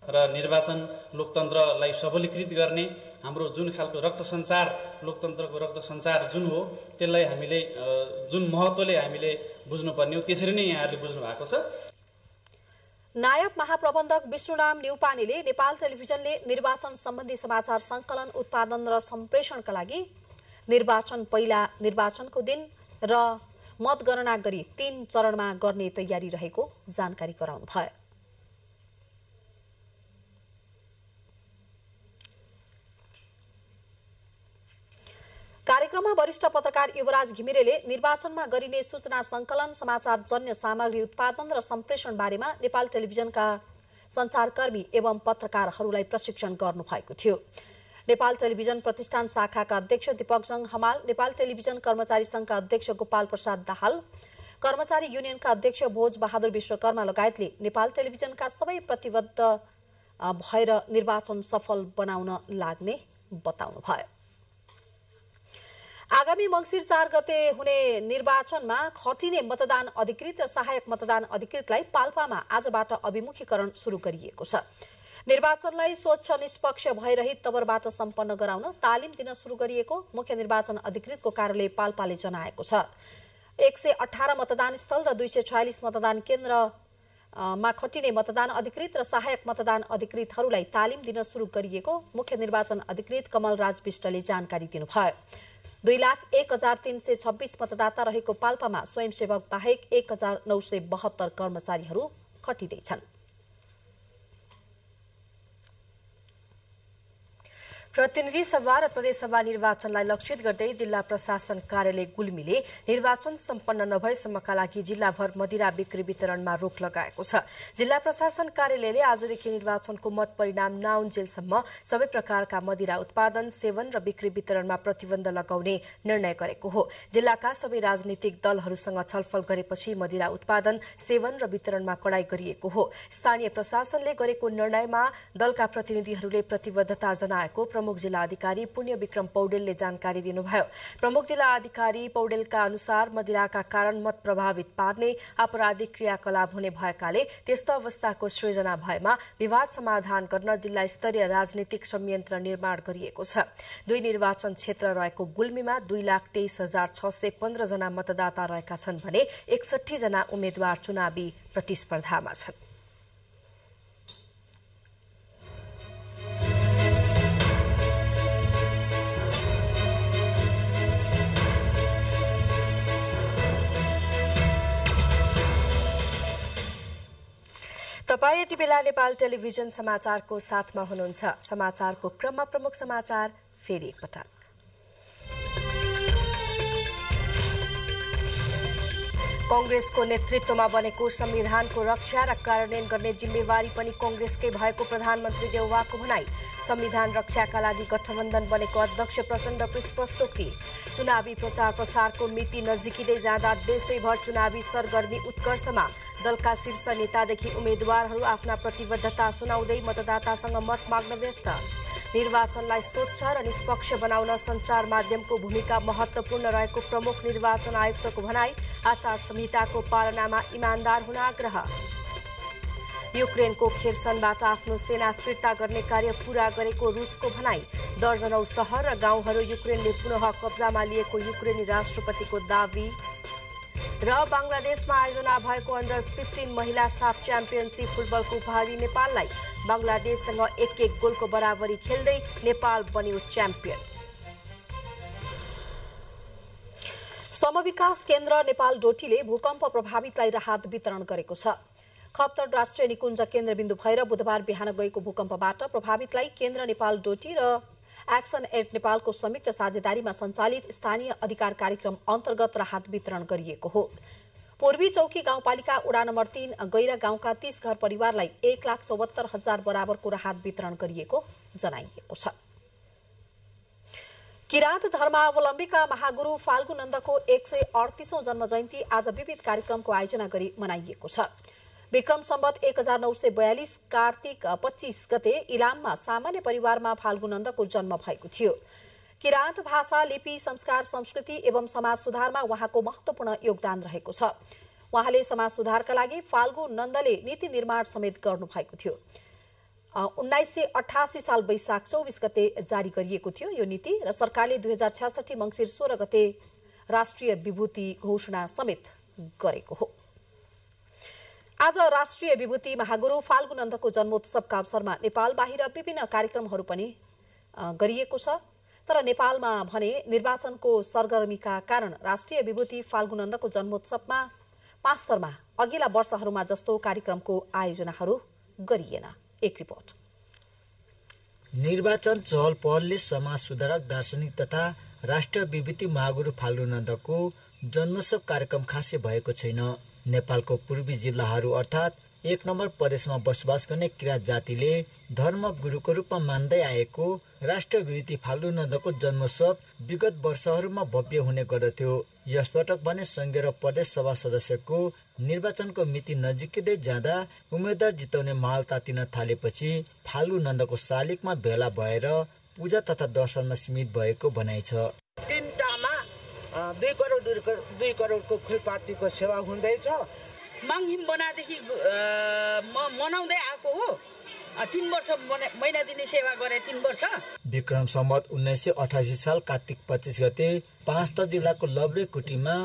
र निर्वाचन लोकतन्त्रलाई सबलीकृत गर्ने हाम्रो जुन खालको रक्त सञ्चार, लोकतन्त्रको रक्त सञ्चार जुन हो, त्यसलाई हामीले जुन महत्त्वले हामीले बुझ्नुपर्ने हो त्यसरी नै यहाँहरूले बुझ्नु भएको छ। नायब महाप्रबन्धक विष्णुराम न्यौपानेले नेपाल टेलिभिजनले निर्वाचन सम्बन्धी समाचार संकलन, उत्पादन र सम्प्रेषणका लागि निर्वाचन पहिला, निर्वाचनको दिन र मतगणना गरी 3 चरणमा गर्ने तयारी रहेको जानकारी गराउनुभयो। कार्यक्रममा वरिष्ठ पत्रकार युवराज घिमिरेले निर्वाचनमा गरिने सूचना संकलन, समाचार जन्य सामग्री उत्पादन र सम्प्रेषण बारेमा नेपाल टेलिभिजनका सञ्चारकर्मी एवं पत्रकारहरूलाई प्रशिक्षण गर्नुभएको थियो। नेपाल टेलिभिजन प्रतिष्ठान शाखाका अध्यक्ष दीपकजङ हमाल, नेपाल टेलिभिजन कर्मचारी संघका अध्यक्ष गोपाल प्रसाद दाहाल, कर्मचारी युनियनका अध्यक्ष भोज बहादुर विश्वकर्मा लगायतले नेपाल टेलिभिजनका सबै प्रतिबद्ध भएर निर्वाचन सफल बनाउन लाग्ने बताउनुभयो। आगामी मंसिर 4 गते हुने निर्वाचनमा खटिने मतदान अधिकृत र सहायक मतदान अधिकृतलाई पाल्पामा आजबाट अभिमुखीकरण सुरु गरिएको छ। निर्वाचनलाई स्वच्छ, निष्पक्ष भयरहित तवरबाट सम्पन्न गराउन तालिम दिन सुरु गरिएको मुख्य निर्वाचन अधिकृतको कार्यालय पाल्पाले जनाएको छ। 118 मतदान स्थल र 246 मतदान केन्द्र मा खटिने मतदान अधिकृत र सहायक मतदान अधिकृतहरूलाई तालिम दिन सुरु गरिएको मुख्य निर्वाचन अधिकृत कमलराज विष्टले जानकारी दिनुभयो। 2,01,326 मतदाता रहेको पाल्पामा स्वयंसेवक बाहेक 1,972 कर्मचारीहरू खटिँदैछन्। प्रतिनिधि सभा र प्रदेशसभा निर्वाचनलाई लक्षित गर्दै जिल्ला प्रशासन कार्यालय गुल्मीले निर्वाचन सम्पन्न नभएसम्मका लागि जिल्लाभर मदिरा बिक्री वितरणमा रोक लगाएको छ। जिल्ला प्रशासन कार्यालयले आजदेखि निर्वाचनको मत परिणाम नआउन्जेलसम्म सबै प्रकारका मदिरा उत्पादन, सेवन र बिक्री वितरणमा प्रतिबन्ध लगाउने निर्णय गरेको हो। जिल्लाका सबै राजनीतिक दलहरूसँग छलफल गरेपछि मदिरा उत्पादन, सेवन र वितरणमा कडाई गरिएको हो। स्थानीय प्रशासनले गरेको निर्णयमा दलका प्रतिनिधिहरूले प्रतिबद्धता जनाएको प्रमुख जिल्ला अधिकारी पुण्य विक्रम पौडेलले जानकारी दिनुभयो। प्रमुख जिल्ला अधिकारी पौडेलका अनुसार मदिराका कारण मत प्रभावित पार्ने आपराधिक क्रियाकलाप हुने भएकाले त्यस्तो अवस्थाको सृजना भएमा विवाद समाधान गर्न जिल्ला स्तरीय राजनीतिक संयन्त्र निर्माण गरिएको छ। 2 निर्वाचन क्षेत्र रहेको गुल्मीमा 2,23,615 जना मतदाता रहेका छन् भने 61 जना उम्मेद्वार चुनावी प्रतिस्पर्धामा छन्। तपाईं यति बेला नेपाल टेलिभिजन समाचारको साथमा हुनुहुन्छ। समाचारको क्रममा प्रमुख समाचार फेरि एकपटक। कांग्रेसको नेतृत्वमा बनेको संविधानको रक्षा र कार्यान्वयन गर्ने जिम्मेवारी पनि कांग्रेसकै भएको प्रधानमन्त्री देउवाको भनाई। संविधान रक्षाका लागि गठबन्धन बनेको अध्यक्ष प्रचण्डको स्पष्टोक्ति। चुनावी प्रचार प्रसारको मिति नजिकिँदै जाँदा देशैभर चुनावी सरगर्मी उत्कर्षमा। दलका शीर्ष नेतादेखि उम्मेद्वारहरू आफ्ना प्रतिबद्धता सुनाउँदै मतदातासँग मत माग्न व्यस्त। निर्वाचनलाई स्वच्छ र निष्पक्ष बनाउन सञ्चार माध्यमको भूमिका महत्वपूर्ण रहेको प्रमुख निर्वाचन आयुक्तको भनाई। आचार संहिताको पालनामा इमान्दार हुन आग्रह। युक्रेनको खेर्सनबाट आफ्नो सेना फिर्ता गर्ने कार्य पूरा गरेको रुसको भनाई। दर्जनौं शहर र गाउँहरू युक्रेनले पुनः कब्जामा लिएको युक्रेनी राष्ट्रपतिको दावी। र बंगलादेशमा आयोजना भएको अन्डर 15 महिला साफ च्याम्पियनशिप फुटबलको उपाधि नेपाललाई। बंगलादेशसँग 1-1 गोलको बराबरी खेल्दै नेपाल बन्यो च्याम्पियन। समविकास केन्द्र नेपाल डोटीले भूकम्प प्रभावितलाई राहत वितरण गरेको छ। खप्तड राष्ट्रिय निकुञ्ज केन्द्रबिन्दु भएर बुधबार बिहान गएको भूकम्पबाट प्रभावितलाई केन्द्र नेपाल डोटी र एक्सन एड नेपालको संयुक्त साझेदारीमा सञ्चालित स्थानीय अधिकार कार्यक्रम अन्तर्गत राहत वितरण गरिएको हो। पूर्वी चौकी गाउँपालिका वडा नम्बर 3 गैरा गाउँका 30 घर परिवारलाई 1,74,000 बराबरको राहत वितरण गरिएको जनाइएको छ। किराँत धर्मावलम्बीका महागुरू फाल्गु नन्दको 138औं जन्म जयन्ती आज विविध कार्यक्रमको आयोजना गरी मनाइएको छ। विक्रम सम्वत 1942 कार्तिक 25 गते इलाममा सामान्य परिवारमा फाल्गु नन्दको जन्म भएको थियो। किराँत भाषा, लिपि, संस्कार, संस्कृति एवं समाज सुधारमा उहाँको महत्वपूर्ण योगदान रहेको छ। उहाँले समाज सुधारका लागि फाल्गु नन्दले नीति निर्माण समेत गर्नु भएको थियो। 1988 साल वैशाख 24 गते जारी गरिएको थियो यो नीति र सरकारले 2066 मंसिर 16 गते राष्ट्रिय विभूति घोषणा समेत गरेको हो। आज राष्ट्रिय विभूति महागुरू फाल्गु नन्दको जन्मोत्सवका अवसरमा नेपाल बाहिर विभिन्न कार्यक्रमहरू पनि गरिएको छ। तर नेपालमा भने निर्वाचनको सरगर्मीका कारण राष्ट्रिय विभूति फाल्गु नन्दको जन्मोत्सवमा 5 स्तरमा अघिल्ला वर्षहरूमा जस्तो कार्यक्रमको आयोजनाहरू गरिएन। एक रिपोर्ट। निर्वाचन चहल पहलले समाज सुधारक, दार्शनिक तथा राष्ट्रिय विभूति महागुरू फाल्गु नन्दको जन्मोत्सव कार्यक्रम खासै भएको छैन। नेपालको पूर्वी जिल्लाहरू अर्थात् 1 नम्बर प्रदेशमा बसोबास गर्ने किराँत जातिले धर्म गुरुको रूपमा मान्दै आएको राष्ट्रिय विभूति फाल्गु नन्दको जन्मोत्सव विगत वर्षहरूमा भव्य हुने गर्दथ्यो। यसपटक भने संघीय र प्रदेश सभा सदस्यको निर्वाचनको मिति नजिकै जाँदा उम्मेद्वार जिताउने माहौल तातिन थालेपछि फाल्गु नन्दको शालिगमा भेला भएर पूजा तथा दर्शनमा सीमित भएको भनाइ छ। 2 करोडको फुलपातीको सेवा हुँदैछ। मङहिम बनादेखि मनाउँदै आएको हो। 3 वर्ष महिना दिने सेवा गरे 3 वर्ष। विक्रम सम्वत 1988 साल कार्तिक 25 गते पाँचथर जिल्लाको लब्रेकुटीमा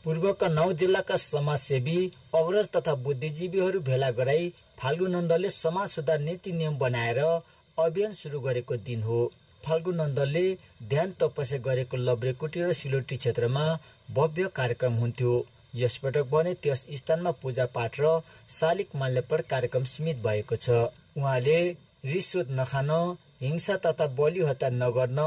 पूर्वका 9 जिल्लाका समाजसेवी, अग्रज तथा बुद्धिजीवीहरू भेला गराई फाल्गु नन्दले समाज सुधार नीति नियम बनाएर अभियान सुरु गरेको दिन हो। फाल्गु नन्दले ध्यान तपस्या गरेको लब्रेकुटी र सिलोटी क्षेत्रमा भव्य कार्यक्रम हुन्थ्यो। यसपटक भने त्यस स्थानमा पूजापाठ र शालिक माल्यार्पण कार्यक्रम सीमित भएको छ। उहाँले रिसोध नखान, हिंसा तथा बलि हत्या नगर्न,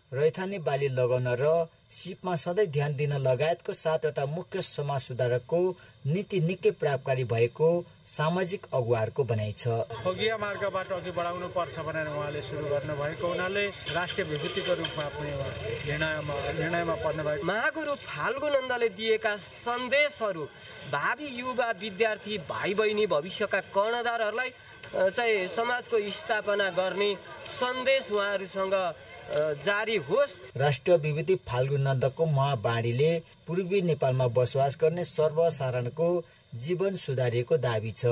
रैथाने बाली लगाउन र सिपमा सधैँ ध्यान दिन लगायतको 7वटा मुख्य समाज सुधारकको नीति निकै प्रभावकारी भएको सामाजिक अगुवाहरूको भनाइ छ। अघिया मार्गबाट अघि बढाउनु पर्छ भनेर उहाँले सुरु गर्नु भएको हुनाले राष्ट्रिय विभूतिको रूपमा पनि निर्णयमा पर्नु भएको। महागुरु फाल्गु नन्दले दिएका सन्देशहरू भावी युवा विद्यार्थी भाइ बहिनी भविष्यका कर्णधारहरूलाई चाहिँ समाजको स्थापना गर्ने सन्देश उहाँहरूसँग जारी होस्। राष्ट्रिय विभूति फाल्गु नन्दको महाबाणीले पूर्वी नेपालमा बसोबास गर्ने सर्वसाधारणको जीवन सुधारिएको दाबी छ।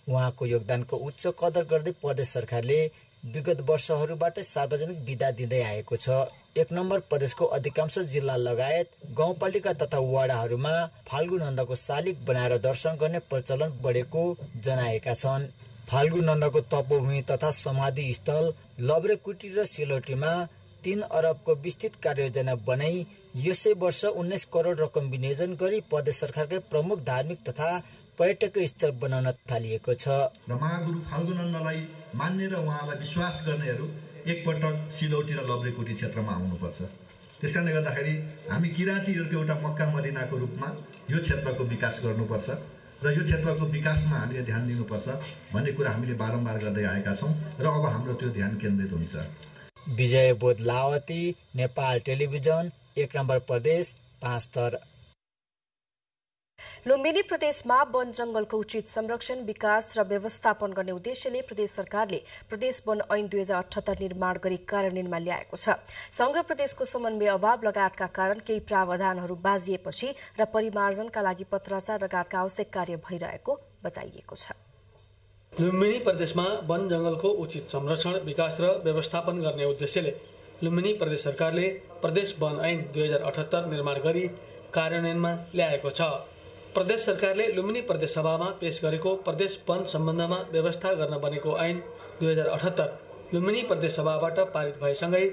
उहाँको योगदानको उच्च कदर गर्दै प्रदेश सरकारले विगत वर्षहरूबाट सार्वजनिक बिदा दिँदै आएको छ। 1 नम्बर प्रदेशको अधिकांश जिल्ला लगायत गाउँपालिका तथा वडाहरूमा फाल्गु नन्दको शालिग बनाएर दर्शन गर्ने प्रचलन बढेको जनाएका छन्। फाल्गु नन्दको तपोभूमि तथा समाधि स्थल लब्रेकुटी र सिलौटीमा 3 अरबको विस्तृत कार्ययोजना बनाई यसै वर्ष 19 करोड रकम विनियोजन गरी प्रदेश सरकारकै प्रमुख धार्मिक तथा पर्यटकीय स्थल बनाउन थालिएको छ। र महागुरु फाल्गु नन्दलाई मान्ने र उहाँलाई विश्वास गर्नेहरू एकपटक सिलौटी र लब्रेकुटी क्षेत्रमा आउनुपर्छ। त्यसकारणले गर्दाखेरि हामी किराँतीहरूको एउटा मक्का मदिनाको रूपमा यो क्षेत्रको विकास गर्नुपर्छ र यो क्षेत्रको विकासमा हामीले ध्यान दिनुपर्छ भन्ने कुरा हामीले बारम्बार गर्दै आएका छौँ र अब हाम्रो त्यो ध्यान केन्द्रित हुन्छ। विजय बोध लावती, नेपाल टेलिभिजन, 1 नम्बर प्रदेश, 5 थर। लुम्बिनी प्रदेशमा वन जंगलको उचित संरक्षण, विकास र व्यवस्थापन गर्ने उद्देश्यले प्रदेश सरकारले प्रदेश वन ऐन 2078 निर्माण गरी कार्यान्वयनमा ल्याएको छ। समग्र प्रदेशको समन्वय अभाव लगायतका कारण केही प्रावधानहरू बाजिएपछि र परिमार्जनका लागि पत्राचार लगायतका आवश्यक कार्य भइरहेको बताइएको छ। लुम्बिनी प्रदेशमा वन जंगलको उचित संरक्षण, विकास र व्यवस्थापन गर्ने उद्देश्यले लुम्बिनी प्रदेश सरकारले प्रदेश वन ऐन 2078 निर्माण गरी कार्यान्वयनमा ल्याएको छ। प्रदेश सरकारले लुम्बिनी प्रदेश सभामा पेश गरेको प्रदेश वन सम्बन्धमा व्यवस्था गर्न बनेको ऐन 2078 लुम्बिनी प्रदेश सभाबाट पारित भएसँगै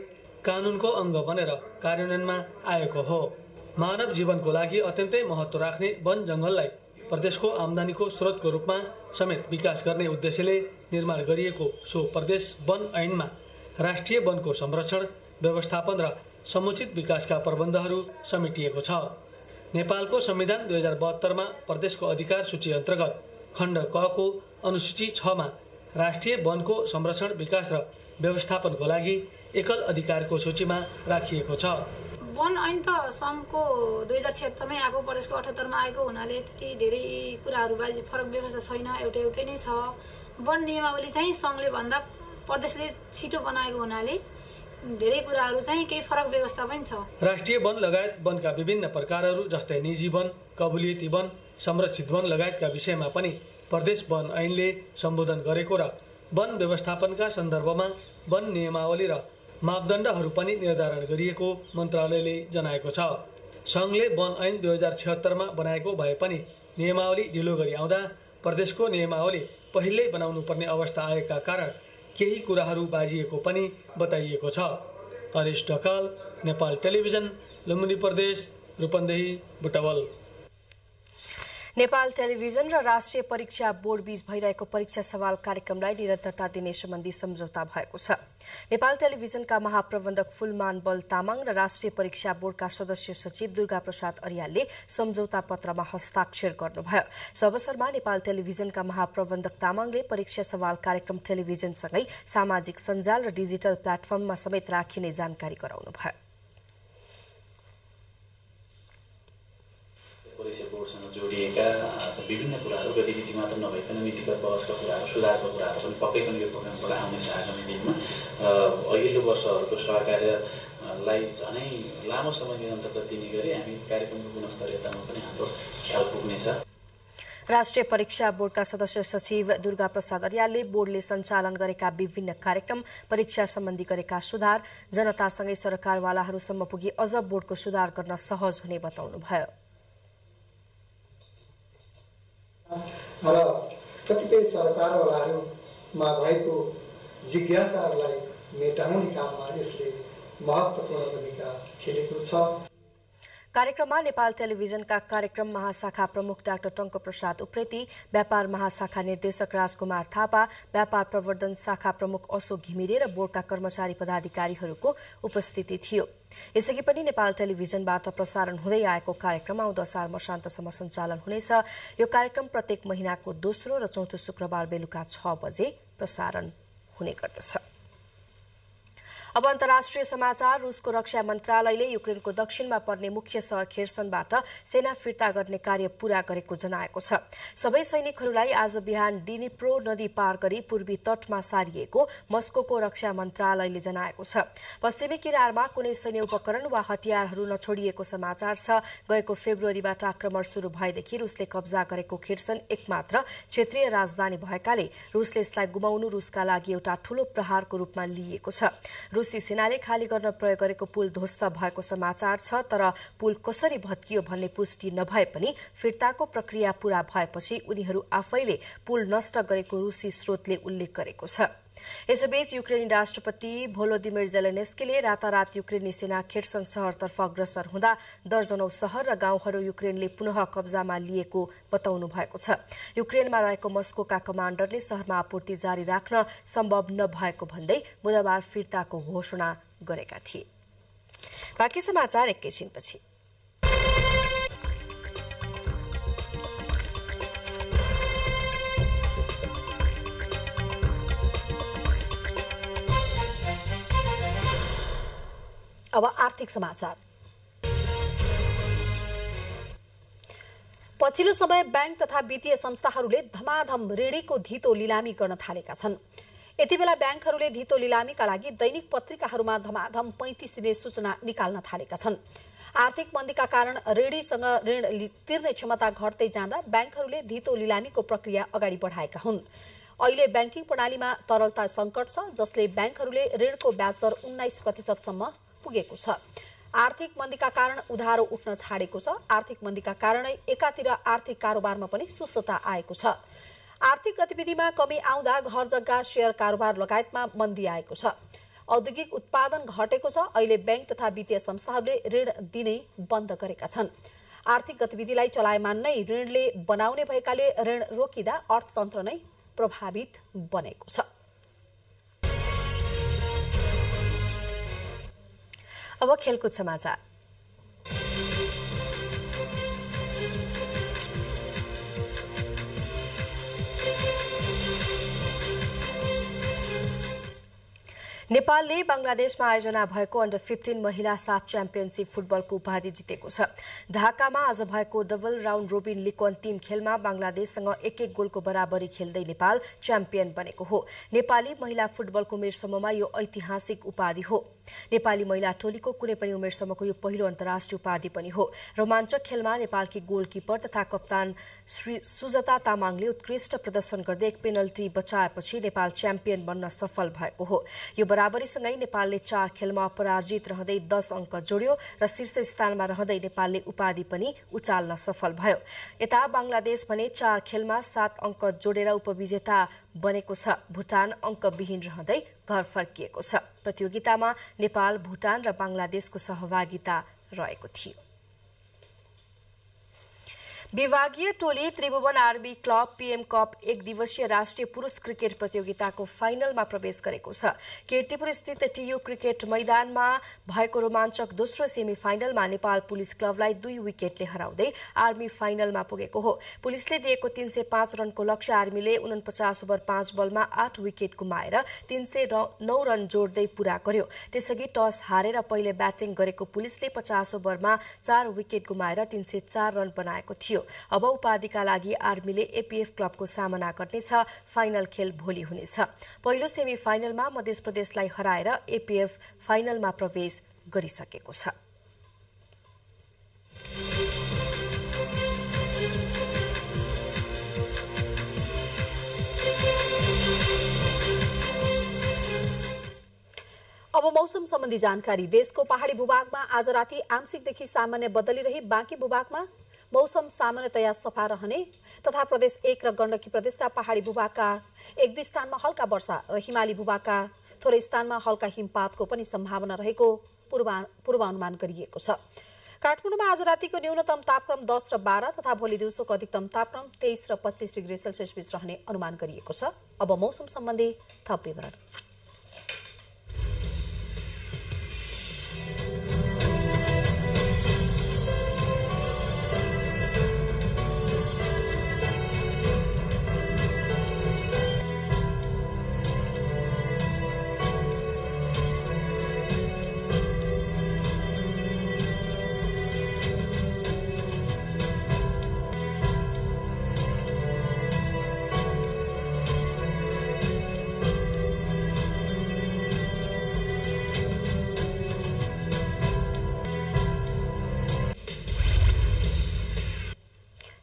कानुनको अङ्ग बनेर कार्यान्वयनमा आएको हो। मानव जीवनको लागि अत्यन्तै महत्त्व राख्ने वन जंगललाई प्रदेशको आम्दानीको स्रोतको रूपमा समेत विकास गर्ने उद्देश्यले निर्माण गरिएको सो प्रदेश वन ऐनमा राष्ट्रिय वनको संरक्षण, व्यवस्थापन र समुचित विकासका प्रबन्धहरू समेटिएको छ। नेपालको संविधान 2072 मा प्रदेशको अधिकार सूची अन्तर्गत खण्ड क को अनुसूची 6 मा राष्ट्रिय वनको संरक्षण, विकास र व्यवस्थापनको लागि एकल अधिकारको सूचीमा राखिएको छ। वन ऐन त सङ्घको 2076 मै आएको, प्रदेशको 78 मा आएको हुनाले त्यति धेरै कुराहरू बाजी फरक व्यवस्था छैन, एउटै नै छ। वन नियमावली चाहिँ सङ्घले भन्दा प्रदेशले छिटो बनाएको हुनाले धेरै कुराहरू चाहिँ केही फरक व्यवस्था पनि छ। राष्ट्रिय वन लगायत वनका विभिन्न प्रकारहरू जस्तै निजी वन, कबुलियती वन, संरक्षित वन लगायतका विषयमा पनि प्रदेश वन ऐनले सम्बोधन गरेको र वन व्यवस्थापनका सन्दर्भमा वन नियमावली र मापदण्डहरू पनि निर्धारण गरिएको मन्त्रालयले जनाएको छ। सङ्घले वन ऐन 2076 मा बनाएको भए पनि नियमावली ढिलो गरी आउँदा प्रदेशको नियमावली पहिल्यै बनाउनु पर्ने अवस्था आएका कारण केही कुराहरू बाजिएको पनि बताइएको छ। हरेश ढकाल, नेपाल टेलिभिजन, लुम्बिनी प्रदेश, रूपन्देही, बुटवल। नेपाल टेलिभिजन र राष्ट्रिय परीक्षा बोर्ड बीच भइरहेको परीक्षा सवाल कार्यक्रमलाई निरन्तरता दिने सम्बन्धी सम्झौता भएको छ। नेपाल टेलिभिजनका महाप्रबन्धक फुलमान बल तामाङ र राष्ट्रिय परीक्षा बोर्डका सदस्य सचिव दुर्गा प्रसाद अर्यालले सम्झौता पत्रमा हस्ताक्षर गर्नुभयो। सो अवसरमा नेपाल टेलिभिजनका महाप्रबन्धक तामाङले परीक्षा सवाल कार्यक्रम टेलिभिजनसँगै सामाजिक सञ्जाल र डिजिटल प्लेटफर्ममा समेत राखिने जानकारी गराउनुभयो। परीक्षा बोर्डसँग जोडिएका विभिन्न कुराहरू गतिविधि मात्र नभइकन नीतिगत बहसका कुराहरू, सुधारका कुराहरू पनि पक्कै पनि यो प्रोग्रामबाट आउनेछ आगामी दिनमा। अघिल्लो वर्षहरूको सहकार्यलाई झनै लामो समय निरन्तरता दिने गरी हामी कार्यक्रमको गुणस्तरीयतामा पनि हाम्रो ख्याल पुग्नेछ। राष्ट्रिय परीक्षा बोर्डका सदस्य सचिव दुर्गा प्रसाद अर्यालले बोर्डले सञ्चालन गरेका विभिन्न कार्यक्रम, परीक्षा सम्बन्धी गरेका सुधार जनतासँगै सरकारवालाहरूसम्म पुगी अझ बोर्डको सुधार गर्न सहज हुने बताउनुभयो। र कतिपय सरकारवालाहरूमा भएको जिज्ञासाहरूलाई मेटाउने काममा यसले महत्त्वपूर्ण भूमिका खेलेको छ। कार्यक्रममा नेपाल टेलिभिजनका कार्यक्रम महाशाखा प्रमुख डाक्टर टङ्क प्रसाद उप्रेती, व्यापार महाशाखा निर्देशक राजकुमार थापा, व्यापार प्रवर्धन शाखा प्रमुख अशोक घिमिरे र बोर्डका कर्मचारी पदाधिकारीहरूको उपस्थिति थियो। यसअघि पनि नेपाल टेलिभिजनबाट प्रसारण हुँदै आएको कार्यक्रम आउँदो असार मसान्तसम्म सञ्चालन हुनेछ। यो कार्यक्रम प्रत्येक महिनाको दोस्रो र चौथो शुक्रबार बेलुका 6 बजे प्रसारण हुने गर्दछ। अब अन्तर्राष्ट्रिय समाचार। रुसको रक्षा मन्त्रालयले युक्रेनको दक्षिणमा पर्ने मुख्य शहर खेर्सनबाट सेना फिर्ता गर्ने कार्य पूरा गरेको जनाएको छ। सबै सैनिकहरूलाई आज बिहान डिनिप्रो नदी पार गरी पूर्वी तटमा सारिएको मस्कोको रक्षा मन्त्रालयले जनाएको छ। पश्चिमी किनारमा कुनै सैन्य उपकरण वा हतियारहरू नछोडिएको समाचार छ। गएको फेब्रुअरीबाट आक्रमण सुरु भएदेखि रुसले कब्जा गरेको खेर्सन एकमात्र क्षेत्रीय राजधानी भएकाले रुसले यसलाई गुमाउनु रुसका लागि एउटा ठूलो प्रहारको रूपमा लिएको छ। रुसी सेनाले खाली गर्न प्रयोग गरेको पुल ध्वस्त भएको समाचार छ, तर पुल कसरी भत्कियो भन्ने पुष्टि नभए पनि फिर्ताको प्रक्रिया पूरा भएपछि उनीहरू आफैले पुल नष्ट गरेको रुसी स्रोतले उल्लेख गरेको छ। यसैबीच युक्रेनी राष्ट्रपति भोलोदिमिर जेलेन्स्कीले रातारात युक्रेनी सेना खेर्सन शहरतर्फ अग्रसर हुँदा दर्जनौं शहर र गाउँहरू युक्रेनले पुनः कब्जामा लिएको बताउनु भएको छ। युक्रेनमा रहेको मस्कोका कमाण्डरले शहरमा आपूर्ति जारी राख्न सम्भव नभएको भन्दै बुधबार फिर्ताको घोषणा गरेका थिए। बाँकी समाचार एकैछिनपछि। अब आर्थिक समाचार। पछिल्लो समय बैंक तथा वित्तीय संस्थाहरूले धमाधम ऋणीको धितो लिलामी गर्न थालेका छन्। यति बेला बैंकहरूले धितो लिलामीका लागि दैनिक पत्रिकाहरूमा धमाधम 35 दिने सूचना निकाल्न थालेका छन्। आर्थिक मन्दीका कारण ऋणीसँग ऋण तिर्ने क्षमता घट्दै जाँदा बैंकहरूले धितो लिलामीको प्रक्रिया अगाडि बढाएका हुन्। अहिले बैंकिङ प्रणालीमा तरलता संकट छ, जसले बैंकहरूले ऋणको ब्याज दर 19% सम्म पुगेको छ। आर्थिक मन्दीका कारण उधारो उठ्न छाडेको छ। आर्थिक मन्दीका कारणै एकातिर आर्थिक कारोबारमा पनि सुस्तता आएको छ। आर्थिक गतिविधिमा कमी आउँदा घर जग्गा शेयर कारोबार लगायतमा मन्दी आएको छ। औद्योगिक उत्पादन घटेको छ। अहिले बैंक तथा वित्तीय संस्थाहरूले ऋण दिनै बन्द गरेका छन्। आर्थिक गतिविधिलाई चलायमान नै ऋणले बनाउने भएकाले ऋण रोकिँदा अर्थतन्त्र नै प्रभावित बनेको छ। अब खेलकुद समाचार। नेपालले बंगलादेशमा आयोजना भएको अन्डर 15 महिला साफ च्याम्पियनशिप फुटबलको उपाधि जितेको छ। ढाकामा आज भएको डबल राउन्ड रोबिन लीगको अन्तिम खेलमा बंगलादेशसँग 1-1 गोलको बराबरी खेल्दै नेपाल च्याम्पियन बनेको हो। नेपाली महिला फुटबलको उमेर समूहमा यो ऐतिहासिक उपाधि हो। नेपाली महिला टोलीको कुनै पनि उमेर समूहको यो पहिलो अन्तर्राष्ट्रिय उपाधि पनि हो। रोमाञ्चक खेलमा नेपालकी गोलकिपर तथा कप्तान सुजता तामाङले उत्कृष्ट प्रदर्शन गर्दै एक पेनल्टी बचाएपछि नेपाल च्याम्पियन बन्न सफल भएको हो। यो बराबरीसँगै नेपालले 4 खेलमा अपराजित रहँदै 10 अङ्क जोड्यो र शीर्ष स्थानमा रहँदै नेपालले उपाधि पनि उचाल्न सफल भयो। यता बंगलादेश भने 4 खेलमा 7 अङ्क जोडेर उपविजेता बनेको छ। भुटान अङ्कविहीन रहँदै घर फर्किएको छ। प्रतियोगितामा नेपाल, भुटान र बंगलादेशको सहभागिता रहेको थियो। विभागीय टोली Tribhuvan army club PM cup 1 दिवसीय राष्ट्रिय पुरुष क्रिकेट प्रतियोगिताको फाइनलमा प्रवेश गरेको छ। कीर्तिपुर स्थित टीयू क्रिकेट मैदानमा भएको रोमाञ्चक दोस्रो सेमी फाइनलमा नेपाल पुलिस क्लबलाई 2 विकेटले हराउँदै आर्मी फाइनलमा पुगेको हो। पुलिसले दिएको 305 रनको लक्ष्य आर्मीले 49 ओभर 5 बलमा 8 विकेट गुमाएर 309 रन जोड्दै पूरा गर्यो। त्यसअघि टस हारेर पहिले ब्याटिङ गरेको पुलिसले 50 ओभरमा 4 विकेट गुमाएर 304 रन बनाएको थियो। अब उपाधिका लागि आर्मीले एपीएफ क्लबको सामना गर्नेछ। फाइनल खेल भोलि हुनेछ। पहिलो सेमी फाइनलमा मध्य प्रदेशलाई हराएर एपीएफ फाइनलमा प्रवेश गरिसकेको छ। अब मौसम सम्बन्धी जानकारी। देशको पहाडी भूभागमा आज राति आंशिकदेखि सामान्य बदली रही बाँकी भूभागमा मौसम सामान्यतया सफा रहने तथा प्रदेश 1 र गण्डकी प्रदेशका पहाडी भूभागका 1-2 स्थानमा हल्का वर्षा र हिमाली भूभागका थोरै स्थानमा हल्का हिमपातको पनि सम्भावना रहेको पूर्वानुमान गरिएको छ। काठमाडौँमा आज रातिको न्यूनतम तापक्रम 10 र 12 तथा भोलि दिउँसोको अधिकतम तापक्रम 23 र 25 डिग्री सेल्सियस बीच रहने अनुमान गरिएको छ। अब मौसम सम्बन्धी थप विवरण।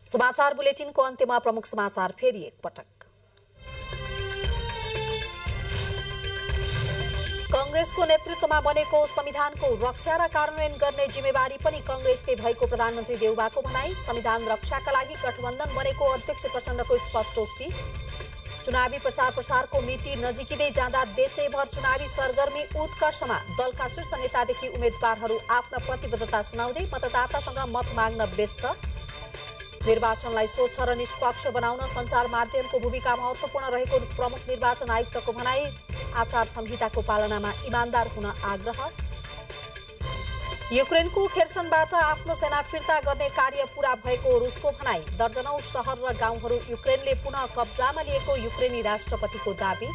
समाचार बुलेटिनको अन्त्यमा प्रमुख समाचार फेरि एकपटक। कांग्रेसको नेतृत्वमा बनेको संविधानको रक्षा र कार्यान्वयन गर्ने जिम्मेवारी पनि कांग्रेसकै भएको प्रधानमन्त्री देउबाको भनाई। संविधान रक्षाका लागि गठबन्धन बनेको अध्यक्ष प्रचण्डको स्पष्टोक्ति। चुनावी प्रचारको मिति नजिकिँदै जाँदा देशैभर चुनावी सरगर्मी उत्कर्षमा। दलका शीर्ष नेतादेखि उम्मेद्वारहरू आफ्ना प्रतिबद्धता सुनाउँदै मतदातासँग मत माग्न व्यस्त। निर्वाचनलाई स्वच्छ र निष्पक्ष बनाउन सञ्चार माध्यमको भूमिका महत्त्वपूर्ण रहेको प्रमुख निर्वाचन आयुक्तको भनाई। आचार संहिताको पालनामा इमानदार हुन आग्रह। युक्रेनको खेर्सनबाट आफ्नो सेना फिर्ता गर्ने कार्य पूरा भएको रुसको भनाई। दर्जनौं शहर र गाउँहरू युक्रेनले पुनः कब्जामा लिएको युक्रेनी राष्ट्रपतिको दाबी।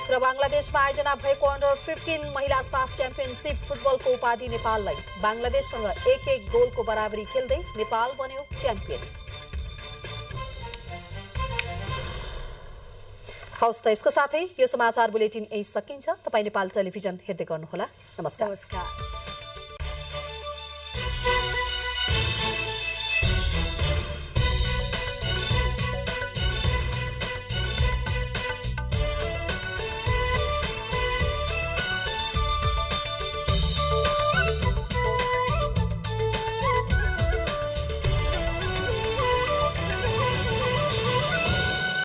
र बङ्गलादेशमा आयोजना भएको अन्डर-15 महिला साफ च्याम्पियनसिप फुटबलको उपाधि नेपाललाई। बङ्गलादेशसँग 1-1 गोलको बराबरी खेल्दै नेपाल बन्यो च्याम्पियन। हवस् त यसको साथै यो समाचार बुलेटिन यही सकिन्छ। तपाईँ नेपाल टेलिभिजन हेर्दै गर्नुहोला। नमस्कार।